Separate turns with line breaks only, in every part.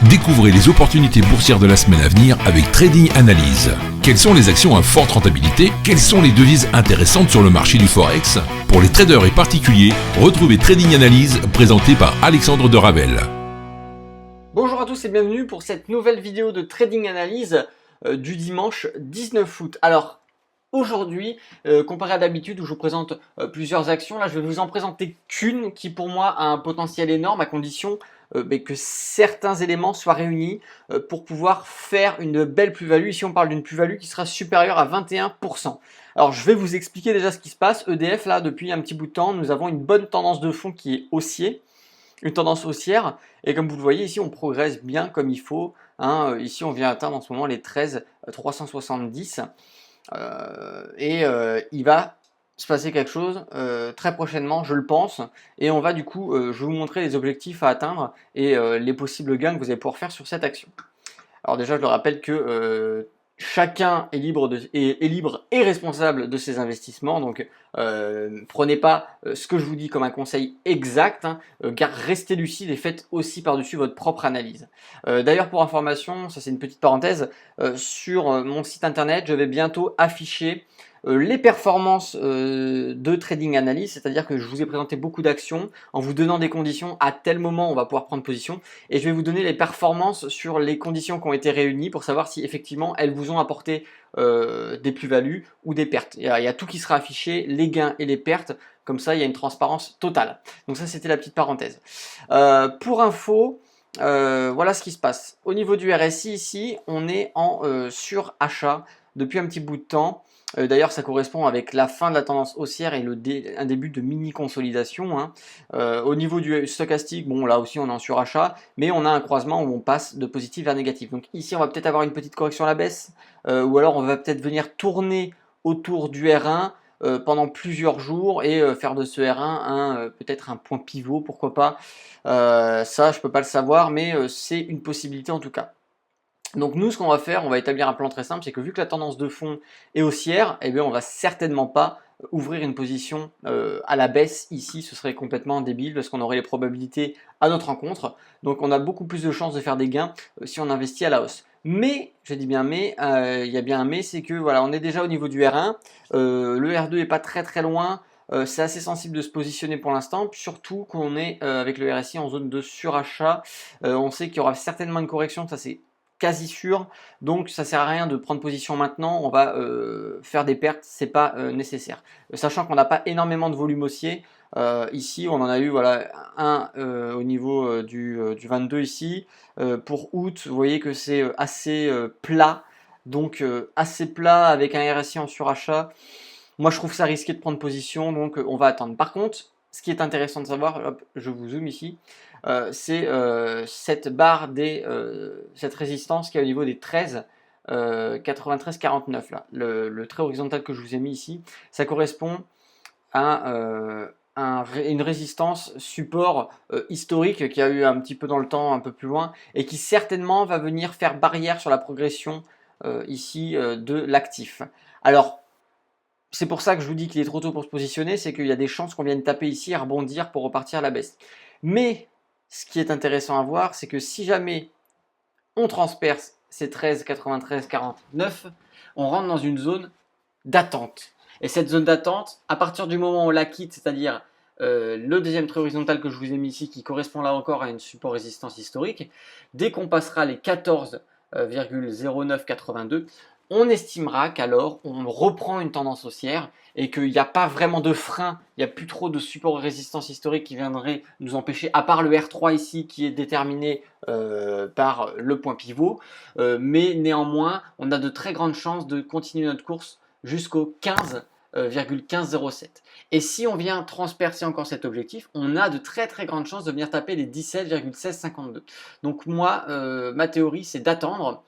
Découvrez les opportunités boursières de la semaine à venir avec Trading Analyse. Quelles sont les actions à forte rentabilité? Quelles sont les devises intéressantes sur le marché du Forex? Pour les traders et particuliers, retrouvez Trading Analyse présenté par Alexandre de Ravel.
Bonjour à tous et bienvenue pour cette nouvelle vidéo de Trading Analyse du dimanche 19 août. Alors aujourd'hui, comparé à d'habitude où je vous présente plusieurs actions, là je vais vous en présenter qu'une qui pour moi a un potentiel énorme à condition que certains éléments soient réunis pour pouvoir faire une belle plus-value. Ici on parle d'une plus-value qui sera supérieure à 21%. Alors je vais vous expliquer déjà ce qui se passe. EDF là depuis un petit bout de temps, nous avons une bonne tendance de fond qui est haussière. Une tendance haussière, et comme vous le voyez ici on progresse bien comme il faut, hein. Ici on vient atteindre en ce moment les 13 370 il va se passer quelque chose très prochainement je le pense, et on va du coup je vais vous montrer les objectifs à atteindre et les possibles gains que vous allez pouvoir faire sur cette action. Alors déjà je le rappelle que chacun est libre, est libre et responsable de ses investissements, donc prenez pas ce que je vous dis comme un conseil exact, hein, car restez lucide et faites aussi par-dessus votre propre analyse. D'ailleurs pour information, ça c'est une petite parenthèse, sur mon site internet je vais bientôt afficher les performances de Trading Analyse, c'est-à-dire que je vous ai présenté beaucoup d'actions en vous donnant des conditions, à tel moment on va pouvoir prendre position, et je vais vous donner les performances sur les conditions qui ont été réunies pour savoir si effectivement elles vous ont apporté des plus-values ou des pertes. Il y a tout qui sera affiché, les gains et les pertes, comme ça il y a une transparence totale. Donc ça c'était la petite parenthèse. Pour info, voilà ce qui se passe. Au niveau du RSI ici, on est en surachat depuis un petit bout de temps. D'ailleurs, ça correspond avec la fin de la tendance haussière et un début de mini consolidation, hein. Au niveau du stochastique, bon là aussi on est en surachat, mais on a un croisement où on passe de positif vers négatif. Donc ici on va peut-être avoir une petite correction à la baisse, ou alors on va peut-être venir tourner autour du R1 pendant plusieurs jours et faire de ce R1 peut-être un point pivot, pourquoi pas. Ça je peux pas le savoir, mais c'est une possibilité en tout cas. Donc nous ce qu'on va faire, on va établir un plan très simple, c'est que vu que la tendance de fond est haussière, eh bien on va certainement pas ouvrir une position à la baisse ici, ce serait complètement débile parce qu'on aurait les probabilités à notre rencontre. Donc on a beaucoup plus de chances de faire des gains si on investit à la hausse. Mais, je dis bien mais, il y a bien un mais, c'est que voilà, on est déjà au niveau du R1, le R2 est pas très loin. C'est assez sensible de se positionner pour l'instant, surtout qu'on est avec le RSI en zone de surachat. On sait qu'il y aura certainement une correction, ça c'est quasi sûr, donc ça sert à rien de prendre position maintenant, on va faire des pertes, c'est pas nécessaire. Sachant qu'on n'a pas énormément de volume haussier, ici on en a eu voilà un au niveau du 22 ici. Pour août, vous voyez que c'est assez plat, donc assez plat avec un RSI en surachat. Moi je trouve ça risqué de prendre position, donc on va attendre. Par contre, ce qui est intéressant de savoir, hop, je vous zoome ici, c'est cette barre cette résistance qui est au niveau des 13 93,49 là, le trait horizontal que je vous ai mis ici, ça correspond à une résistance support historique qui a eu un petit peu dans le temps, un peu plus loin, et qui certainement va venir faire barrière sur la progression ici de l'actif. Alors c'est pour ça que je vous dis qu'il est trop tôt pour se positionner, c'est qu'il y a des chances qu'on vienne taper ici et rebondir pour repartir à la baisse. Mais ce qui est intéressant à voir, c'est que si jamais on transperce ces 13, 93, 49, on rentre dans une zone d'attente. Et cette zone d'attente, à partir du moment où on la quitte, c'est-à-dire le deuxième trait horizontal que je vous ai mis ici, qui correspond là encore à une support résistance historique, dès qu'on passera les 14,0982, on estimera qu'alors on reprend une tendance haussière et qu'il n'y a pas vraiment de frein, il n'y a plus trop de support et résistance historique qui viendrait nous empêcher, à part le R3 ici qui est déterminé par le point pivot, mais néanmoins on a de très grandes chances de continuer notre course jusqu'au 15,1507. Et si on vient transpercer encore cet objectif, on a de très grandes chances de venir taper les 17,1652. Donc moi, ma théorie c'est d'attendre.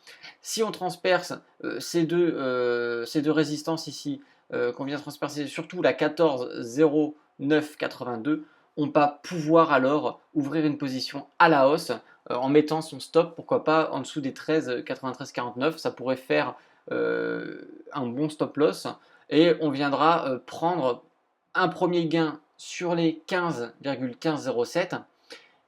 Si on transperce ces deux résistances ici, qu'on vient transpercer, surtout la 14,0982, on va pouvoir alors ouvrir une position à la hausse en mettant son stop, pourquoi pas en dessous des 13,9349, ça pourrait faire un bon stop loss, et on viendra prendre un premier gain sur les 15,1507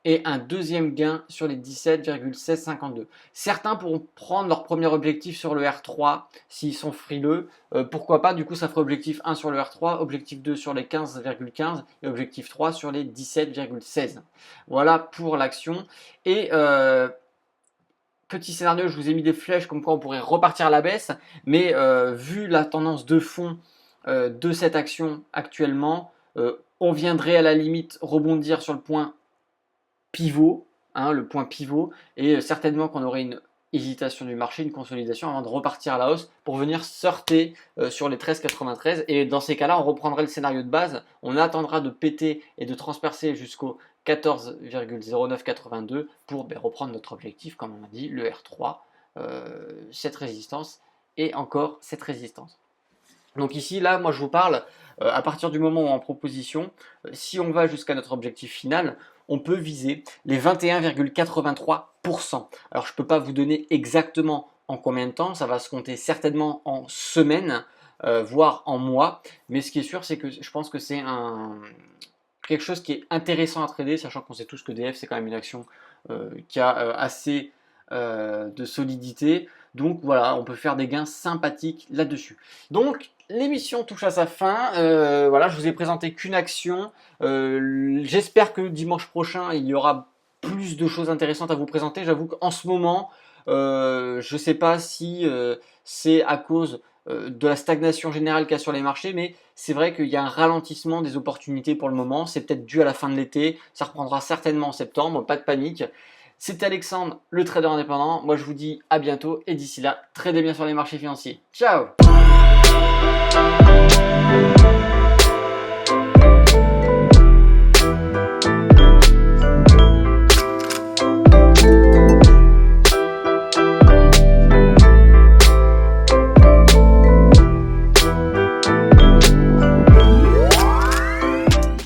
et un deuxième gain sur les 17,1652. Certains pourront prendre leur premier objectif sur le R3 s'ils sont frileux. Pourquoi pas, du coup ça ferait objectif 1 sur le R3, objectif 2 sur les 15,15 et objectif 3 sur les 17,16. Voilà pour l'action. Et petit scénario, je vous ai mis des flèches comme quoi on pourrait repartir à la baisse, mais vu la tendance de fond de cette action actuellement, on viendrait à la limite rebondir sur le point pivot, le point pivot, et certainement qu'on aurait une hésitation du marché, une consolidation avant de repartir à la hausse pour venir surfer sur les 13,93, et dans ces cas-là on reprendrait le scénario de base, on attendra de péter et de transpercer jusqu'au 14,0982 pour reprendre notre objectif, comme on a dit, le R3, cette résistance et encore cette résistance. Donc ici, là, moi je vous parle, à partir du moment où en proposition, si on va jusqu'à notre objectif final, on peut viser les 21,83%. Alors je ne peux pas vous donner exactement en combien de temps, ça va se compter certainement en semaines, voire en mois, mais ce qui est sûr, c'est que je pense que c'est quelque chose qui est intéressant à trader, sachant qu'on sait tous que DF c'est quand même une action qui a assez de solidité. Donc voilà, on peut faire des gains sympathiques là-dessus. Donc l'émission touche à sa fin. Voilà, je vous ai présenté qu'une action. J'espère que dimanche prochain, il y aura plus de choses intéressantes à vous présenter. J'avoue qu'en ce moment, je ne sais pas si c'est à cause de la stagnation générale qu'il y a sur les marchés, mais c'est vrai qu'il y a un ralentissement des opportunités pour le moment. C'est peut-être dû à la fin de l'été. Ça reprendra certainement en septembre, pas de panique. C'était Alexandre, le trader indépendant. Moi, je vous dis à bientôt et d'ici là, tradez bien sur les marchés financiers. Ciao!